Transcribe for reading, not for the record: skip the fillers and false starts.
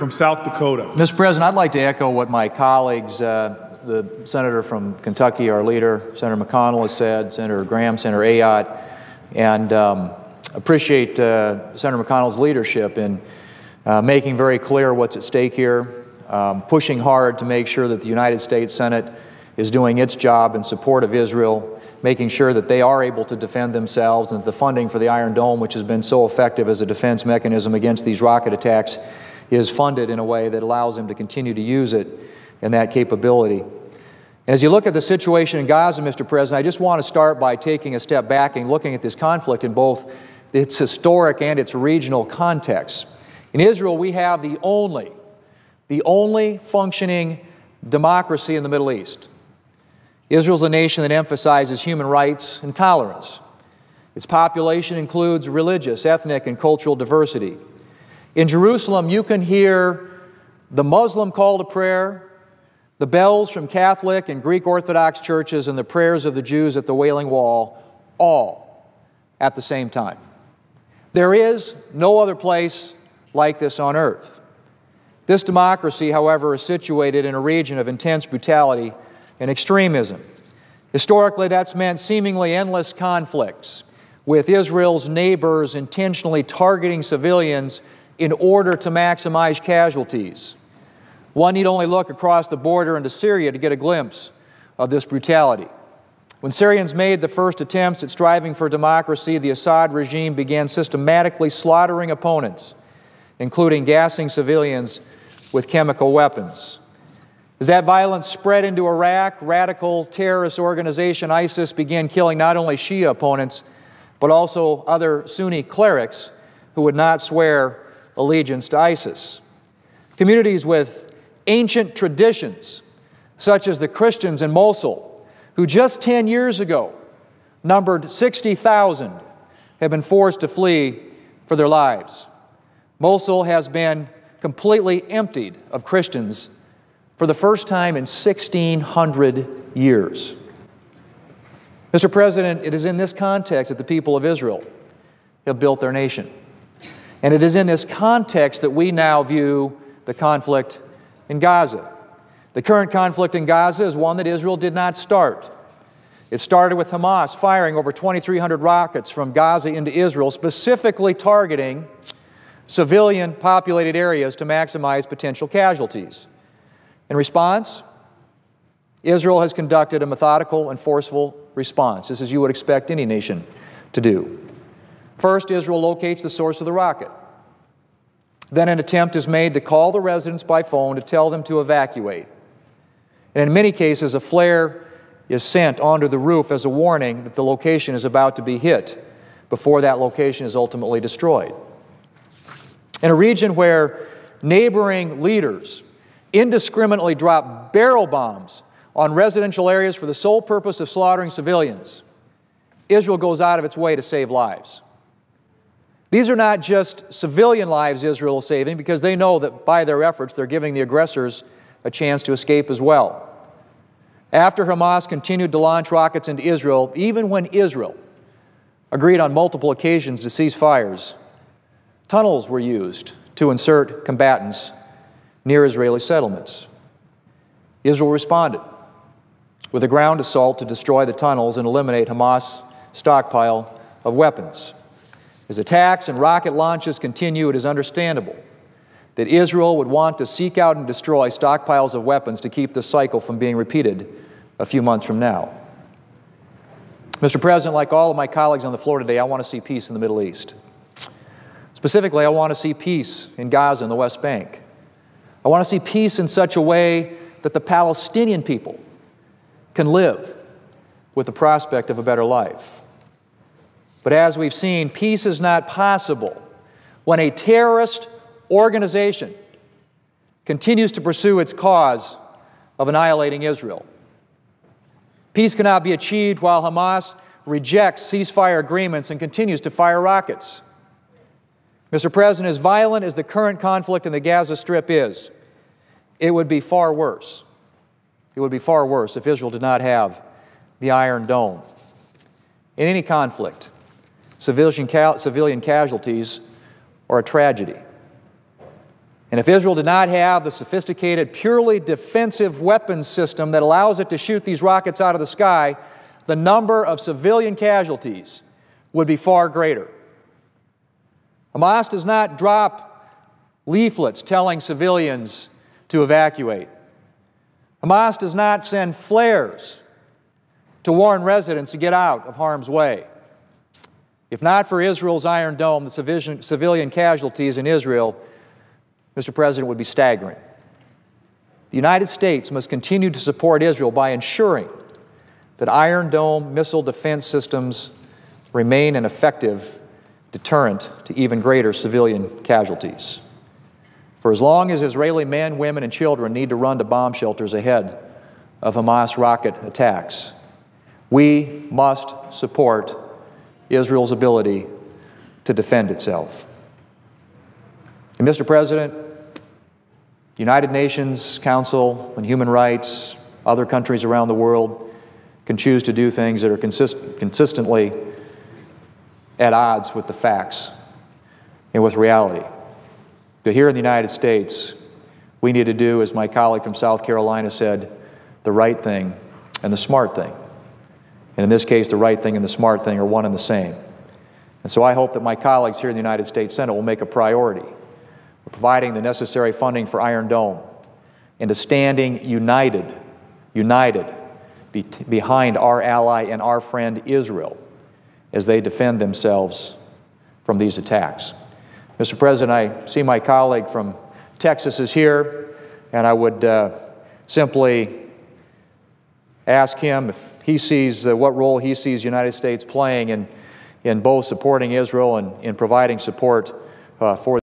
from South Dakota. Mr. President, I'd like to echo what my colleagues, the senator from Kentucky, our leader, Senator McConnell, has said, Senator Graham, Senator Ayotte, and appreciate Senator McConnell's leadership in making very clear what's at stake here, pushing hard to make sure that the United States Senate is doing its job in support of Israel, making sure that they are able to defend themselves, and that the funding for the Iron Dome, which has been so effective as a defense mechanism against these rocket attacks, is funded in a way that allows them to continue to use it and that capability. And as you look at the situation in Gaza, Mr. President, I just want to start by taking a step back and looking at this conflict in both its historic and its regional context. In Israel, we have the only functioning democracy in the Middle East. Israel is a nation that emphasizes human rights and tolerance. Its population includes religious, ethnic, and cultural diversity. In Jerusalem, you can hear the Muslim call to prayer, the bells from Catholic and Greek Orthodox churches, and the prayers of the Jews at the Wailing Wall, all at the same time. There is no other place like this on earth. This democracy, however, is situated in a region of intense brutality and extremism. Historically, that's meant seemingly endless conflicts, with Israel's neighbors intentionally targeting civilians in order to maximize casualties. One need only look across the border into Syria to get a glimpse of this brutality. When Syrians made the first attempts at striving for democracy, the Assad regime began systematically slaughtering opponents, including gassing civilians with chemical weapons. As that violence spread into Iraq, radical terrorist organization ISIS began killing not only Shia opponents, but also other Sunni clerics who would not swear allegiance to ISIS. Communities with ancient traditions, such as the Christians in Mosul, who just 10 years ago numbered 60,000, have been forced to flee for their lives. Mosul has been completely emptied of Christians for the first time in 1,600 years. Mr. President, it is in this context that the people of Israel have built their nation. And it is in this context that we now view the conflict in Gaza. The current conflict in Gaza is one that Israel did not start. It started with Hamas firing over 2,300 rockets from Gaza into Israel, specifically targeting civilian populated areas to maximize potential casualties. In response, Israel has conducted a methodical and forceful response, just as you would expect any nation to do. First, Israel locates the source of the rocket. Then an attempt is made to call the residents by phone to tell them to evacuate. And in many cases, a flare is sent onto the roof as a warning that the location is about to be hit before that location is ultimately destroyed. In a region where neighboring leaders indiscriminately drop barrel bombs on residential areas for the sole purpose of slaughtering civilians, Israel goes out of its way to save lives. These are not just civilian lives Israel is saving, because they know that by their efforts they're giving the aggressors a chance to escape as well. After Hamas continued to launch rockets into Israel, even when Israel agreed on multiple occasions to cease fires, tunnels were used to insert combatants near Israeli settlements. Israel responded with a ground assault to destroy the tunnels and eliminate Hamas' stockpile of weapons. As attacks and rocket launches continue, it is understandable that Israel would want to seek out and destroy stockpiles of weapons to keep this cycle from being repeated a few months from now. Mr. President, like all of my colleagues on the floor today, I want to see peace in the Middle East. Specifically, I want to see peace in Gaza and the West Bank. I want to see peace in such a way that the Palestinian people can live with the prospect of a better life. But as we've seen, peace is not possible when a terrorist organization continues to pursue its cause of annihilating Israel. Peace cannot be achieved while Hamas rejects ceasefire agreements and continues to fire rockets. Mr. President, as violent as the current conflict in the Gaza Strip is, it would be far worse. It would be far worse if Israel did not have the Iron Dome. In any conflict, civilian casualties are a tragedy. And if Israel did not have the sophisticated, purely defensive weapons system that allows it to shoot these rockets out of the sky, the number of civilian casualties would be far greater. Hamas does not drop leaflets telling civilians to evacuate. Hamas does not send flares to warn residents to get out of harm's way. If not for Israel's Iron Dome, the civilian casualties in Israel, Mr. President, would be staggering. The United States must continue to support Israel by ensuring that Iron Dome missile defense systems remain an effective deterrent to even greater civilian casualties. For as long as Israeli men, women, and children need to run to bomb shelters ahead of Hamas rocket attacks, we must support Israel's ability to defend itself. And Mr. President, the United Nations Council on Human Rights, other countries around the world can choose to do things that are consistently at odds with the facts and with reality. But here in the United States, we need to do, as my colleague from South Carolina said, the right thing and the smart thing. And in this case, the right thing and the smart thing are one and the same. And so I hope that my colleagues here in the United States Senate will make a priority of providing the necessary funding for Iron Dome and to standing united behind our ally and our friend Israel as they defend themselves from these attacks. Mr. President, I see my colleague from Texas is here, and I would simply ask him if he sees what role he sees the United States playing in both supporting Israel and in providing support for